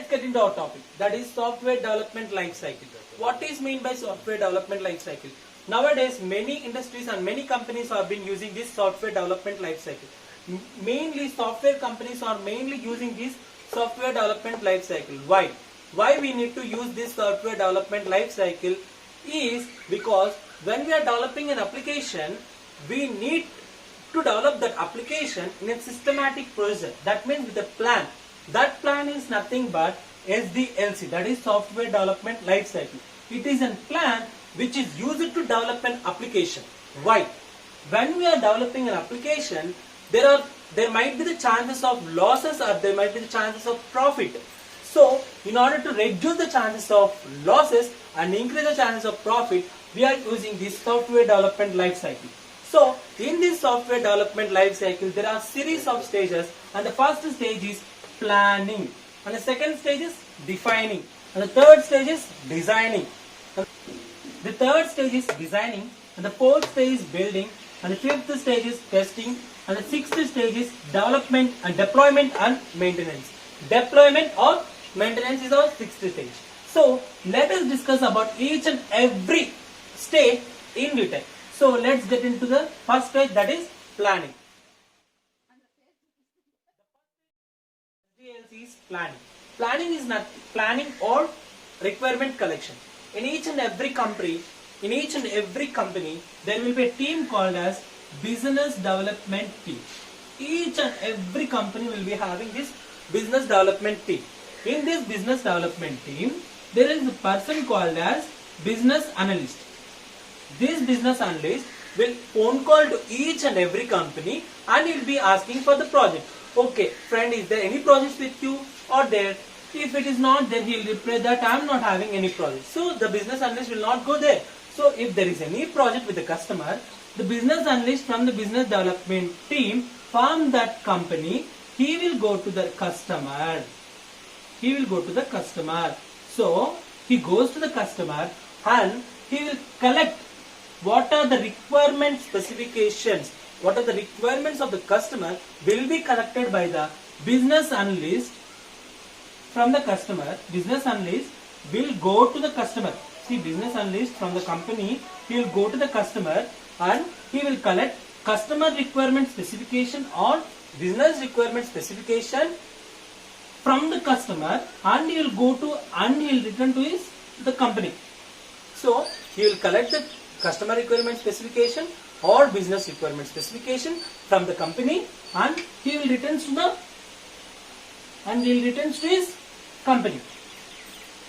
let's get into our topic, that is software development life cycle. What is mean by software development life cycle? Nowadays, many industries and many companies have been using this software development life cycle. Mainly, software companies are mainly using this software development life cycle. Why? Why we need to use this software development life cycle is because when we are developing an application, we need to develop that application in a systematic process. That means with a plan. That plan is nothing but SDLC, that is software development life cycle. It is a plan which is used to develop an application. Why? When we are developing an application, there might be the chances of losses or there might be the chances of profit. So, in order to reduce the chances of losses and increase the chances of profit, we are using this software development life cycle. So, in this software development life cycle, there are series of stages, and the first stage is planning, and the second stage is defining, and the third stage is designing. The third stage is designing, and the fourth stage is building, and the fifth stage is testing, and the sixth stage is development and deployment and maintenance. Deployment or maintenance is our sixth stage. So, let us discuss about each and every stage in detail. So, let's get into the first stage, that is planning. SDLC is planning. Planning is not planning or requirement collection. In each and every company, there will be a team called as business development team. Each and every company will be having this business development team. In this business development team, there is a person called as business analyst. This business analyst will phone call to each and every company and he will be asking for the project. Okay, friend, is there any projects with you or there? If it is not, then he will reply that I am not having any project. So the business analyst will not go there. So if there is any project with the customer, the business analyst from the business development team from that company, he will go to the customer. So he goes to the customer and he will collect what are the requirement specifications. What are the requirements of the customer will be collected by the business analyst from the customer. Business analyst will go to the customer. See, business analyst from the company, he will go to the customer and he will collect customer requirement specification or business requirement specification from the customer and he will go to and he will return to the company. So, he will collect the customer requirement specification or business requirement specification from the company and he will return to his company.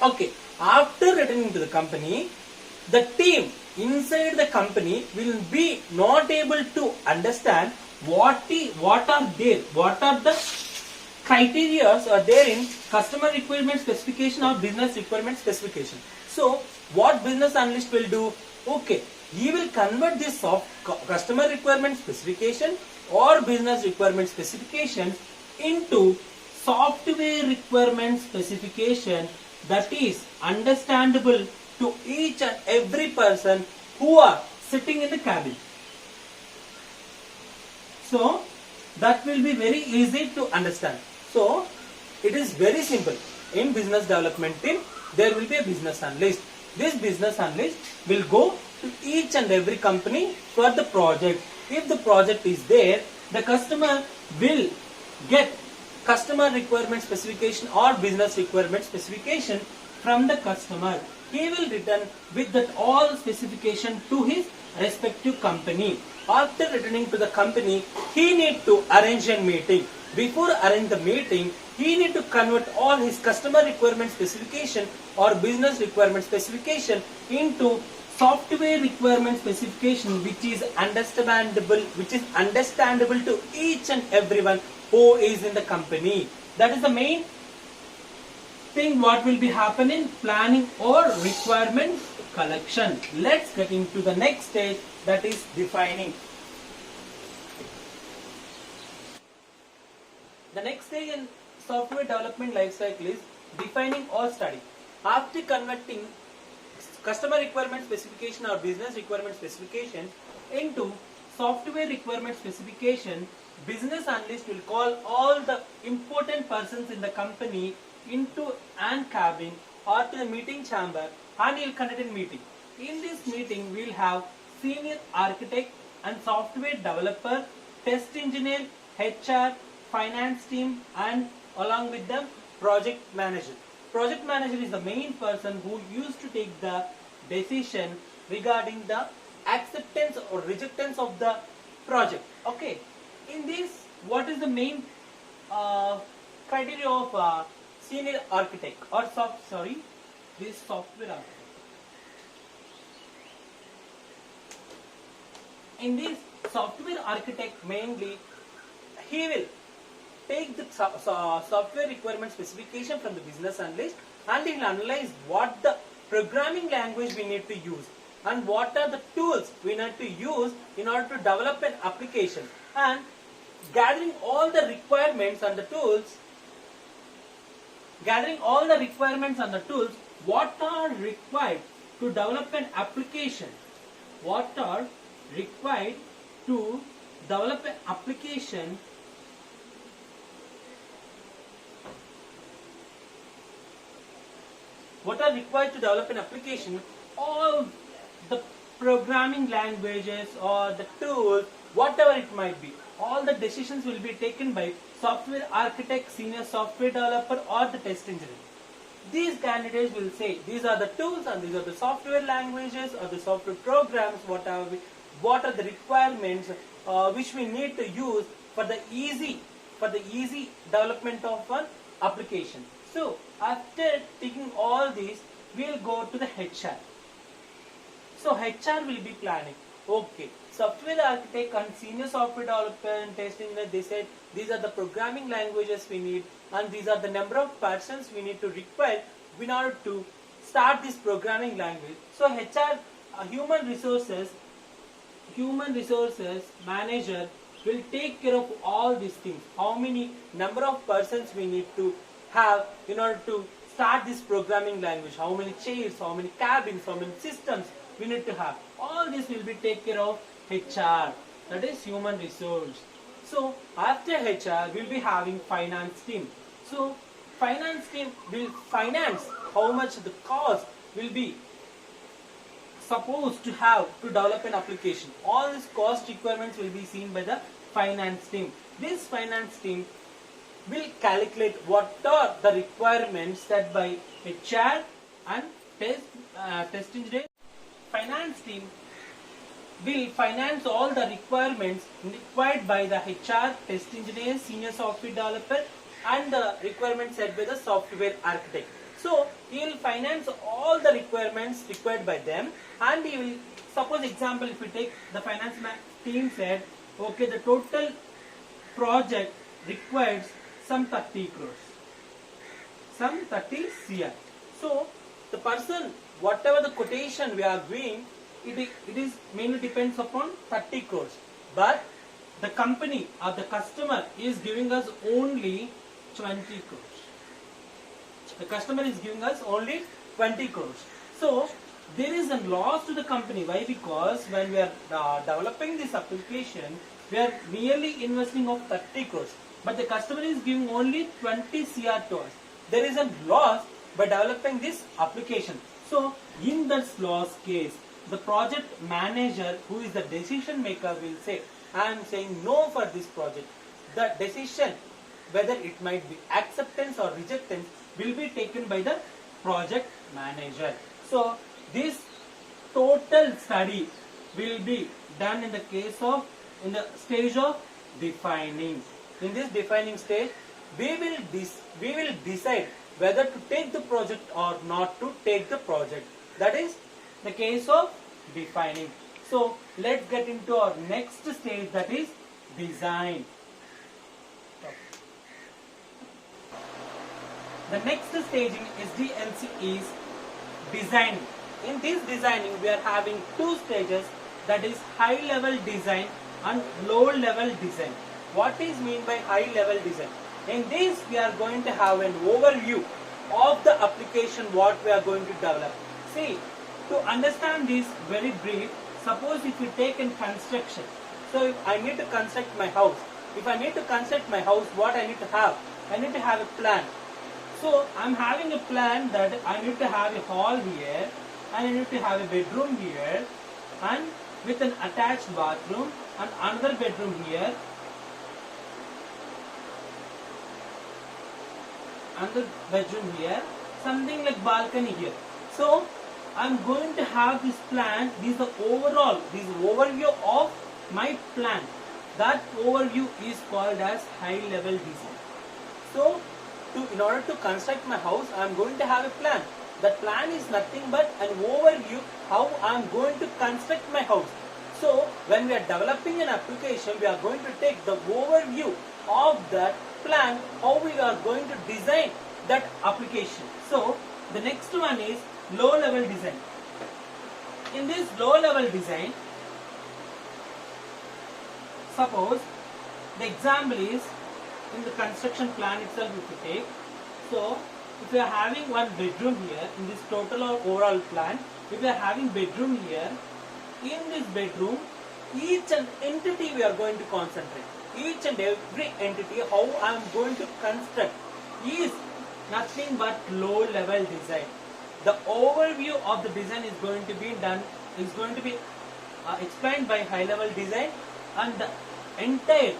Okay, after returning to the company, the team inside the company will be not able to understand what are the criteria are there in customer requirement specification or business requirement specification. So, what business analyst will do? Okay, he will convert this customer requirement specification or business requirement specification into software requirement specification that is understandable to each and every person who are sitting in the cabin. So, that will be very easy to understand. So, it is very simple. In business development team, there will be a business analyst. This business analyst will go to each and every company for the project. If the project is there, the customer will get customer requirement specification or business requirement specification from the customer. He will return with that all specification to his respective company. After returning to the company, he need to arrange a meeting. Before arrange the meeting, he need to convert all his customer requirement specification or business requirement specification into software requirement specification which is understandable to each and everyone who is in the company. That is the main thing what will be happening, planning or requirement collection. Let's get into the next stage, that is defining. The next stage in software development life cycle is defining or studying. After converting customer requirement specification or business requirement specification into software requirement specification, business analyst will call all the important persons in the company into an cabin or to the meeting chamber and he'll conduct a meeting. In this meeting, we'll have senior architect and software developer, test engineer, HR, finance team, and along with them, project manager. Project manager is the main person who used to take the decision regarding the acceptance or rejectance of the project. Okay. In this, what is the main criteria of senior architect or this software architect? In this software architect, mainly he will take the software requirement specification from the business analyst and he will analyze what the programming language we need to use and what are the tools we need to use in order to develop an application, and gathering all the requirements and the tools, what are required to develop an application, what are required to develop an application, all the programming languages or the tools, whatever it might be, all the decisions will be taken by software architect, senior software developer, or the test engineer. These candidates will say these are the tools and these are the software languages or the software programs, what are the requirements which we need to use for the easy development of an application. So after taking all these, we'll go to the HR. So HR will be planning. Okay, software architect and senior software developer and test engineer, they said these are the programming languages we need and these are the number of persons we need to require in order to start this programming language. So HR, human resources manager will take care of all these things. How many number of persons we need to have in order to start this programming language, how many chairs, how many cabins, how many systems we need to have. All this will be taken care of HR, that is human resource. So after HR, we'll be having finance team. So finance team will finance how much the cost will be supposed to have to develop an application. All these cost requirements will be seen by the finance team. This finance team will calculate what are the requirements set by HR and test engineer. Finance team will finance all the requirements required by the HR, test engineer, senior software developer, and the requirements set by the software architect. So he will finance all the requirements required by them, and he will, suppose example, if we take the finance team said, okay, the total project requires some 30 crores, some 30 CR. So the person, whatever the quotation we are doing, it is mainly depends upon 30 crores. But the company or the customer is giving us only 20 crores. The customer is giving us only 20 crores. So there is a loss to the company. Why? Because when we are developing this application, we are merely investing of 30 crores. But the customer is giving only 20 CR to us. There is a loss by developing this application. So in this loss case, the project manager, who is the decision maker, will say, I am saying no for this project. The decision, whether it might be acceptance or rejectance, will be taken by the project manager. So this total study will be done in the stage of defining. In this defining stage, we will decide whether to take the project or not to take the project. That is the case of defining. So let's get into our next stage, that is design. The next stage in SDLC is designing. In this designing, we are having two stages, that is high level design and low level design. What is mean by high level design? In this, we are going to have an overview of the application what we are going to develop. See, to understand this very brief, suppose if you take in construction. So if I need to construct my house. If I need to construct my house, what I need to have? I need to have a plan. So I'm having a plan that I need to have a hall here, and I need to have a bedroom here, and with an attached bathroom, and another bedroom here, another bedroom here, something like balcony here. So I'm going to have this plan. This is the overall, this is overview of my plan. That overview is called as high level design. So in order to construct my house, I am going to have a plan. That plan is nothing but an overview how I am going to construct my house. So when we are developing an application, we are going to take the overview of that plan, how we are going to design that application. So the next one is low level design. In this low level design, suppose the example is in the construction plan itself if you take. So if you are having one bedroom here in this total or overall plan, if you are having bedroom here, in this bedroom each and entity we are going to concentrate. Each and every entity how I am going to construct is nothing but low level design. The overview of the design is going to be done, is going to be explained by high level design, and the entire,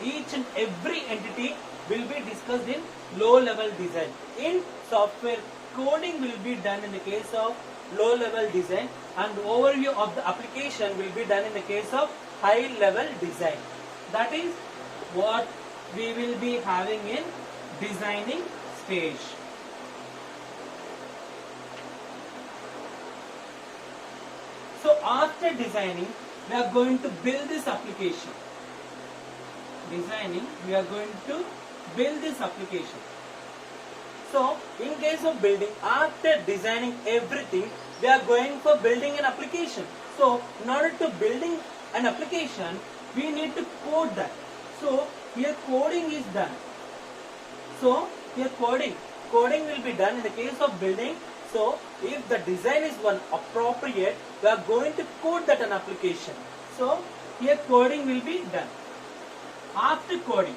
each and every entity will be discussed in low level design. In software, coding will be done in the case of low level design, and overview of the application will be done in the case of high level design. That is what we will be having in designing stage. So after designing, we are going to build this application. Designing, we are going to build this application. So in case of building, after designing everything, we are going for building an application. So in order to building an application, we need to code that. So here coding is done. So here coding will be done in the case of building. So if the design is one appropriate, we are going to code that an application. So here coding will be done. After coding,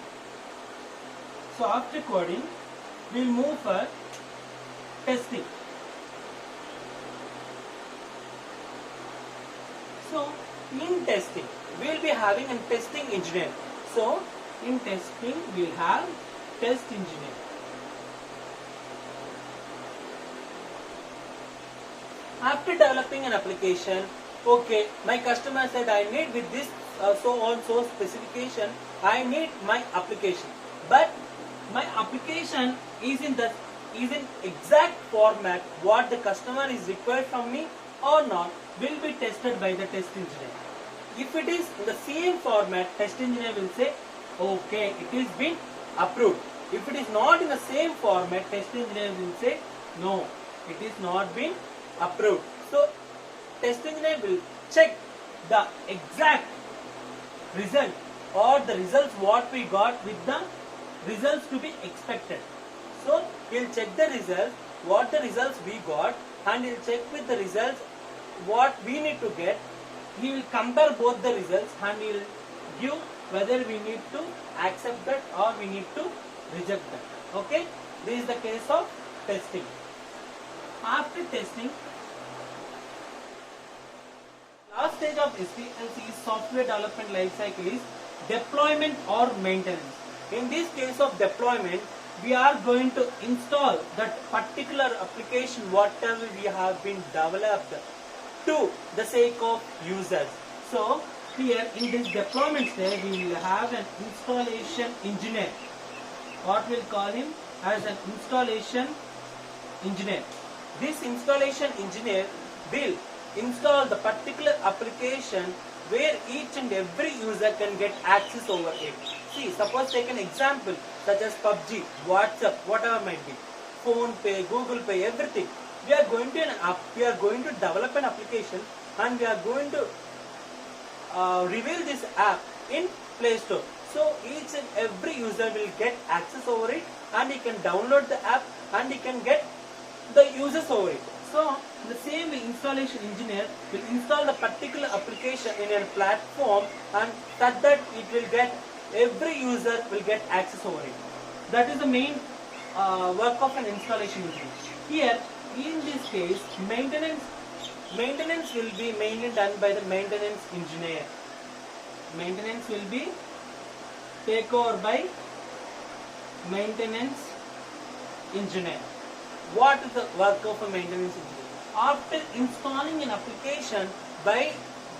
we will move for testing. So in testing, we will be having a testing engineer. So in testing, we will have test engineer. After developing an application, okay, my customer said I need with this so on so specification, I need my application. But my application is in exact format what the customer is required from me or not will be tested by the test engineer. If it is in the same format, test engineer will say, okay, it is been approved. If it is not in the same format, test engineer will say, no, it is not been approved. So test engineer will check the exact result or the results what we got with the results to be expected. So he will check the results, what the results we got, and he will check with the results what we need to get. He will compare both the results and he will give whether we need to accept that or we need to reject that. Okay, this is the case of testing. After testing, last stage of SDLC is software development lifecycle is deployment or maintenance. In this case of deployment, we are going to install that particular application whatever we have been developed to the sake of users. So here in this deployment stage, we will have an installation engineer. What we'll call him as an installation engineer. This installation engineer will install the particular application where each and every user can get access over it. See, suppose take an example such as PUBG, WhatsApp, whatever might be, Phone Pay, Google Pay, everything. We are going to develop an application and we are going to reveal this app in Play Store. So each and every user will get access over it and he can download the app and he can get the users over it. So the same way installation engineer will install the particular application in a platform and such that it will get, every user will get access over it. That is the main work of an installation engineer. Here, in this case, maintenance will be mainly done by the maintenance engineer. Maintenance will be taken over by maintenance engineer. What is the work of a maintenance engineer? After installing an application by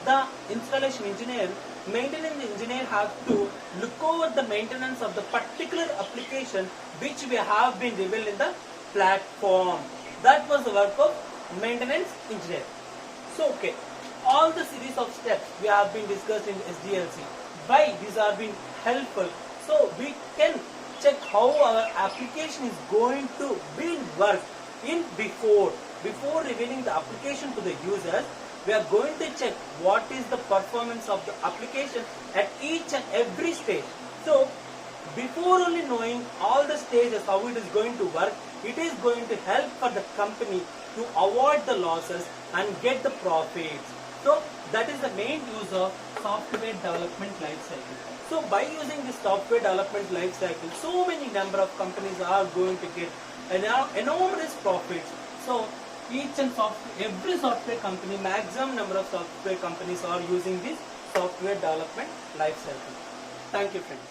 the installation engineer, maintenance engineer have to look over the maintenance of the particular application which we have been revealed in the platform. That was the work of maintenance engineer. So okay, all the series of steps we have been discussed in SDLC. Why these are being helpful? So we can check how our application is going to be worked in before revealing the application to the users. We are going to check what is the performance of the application at each and every stage. So before only knowing all the stages how it is going to work, it is going to help for the company to avoid the losses and get the profits. So that is the main use of software development life cycle. So by using this software development life cycle, so many number of companies are going to get enormous profits. So every software company, maximum number of software companies are using this software development life cycle. Thank you, friends.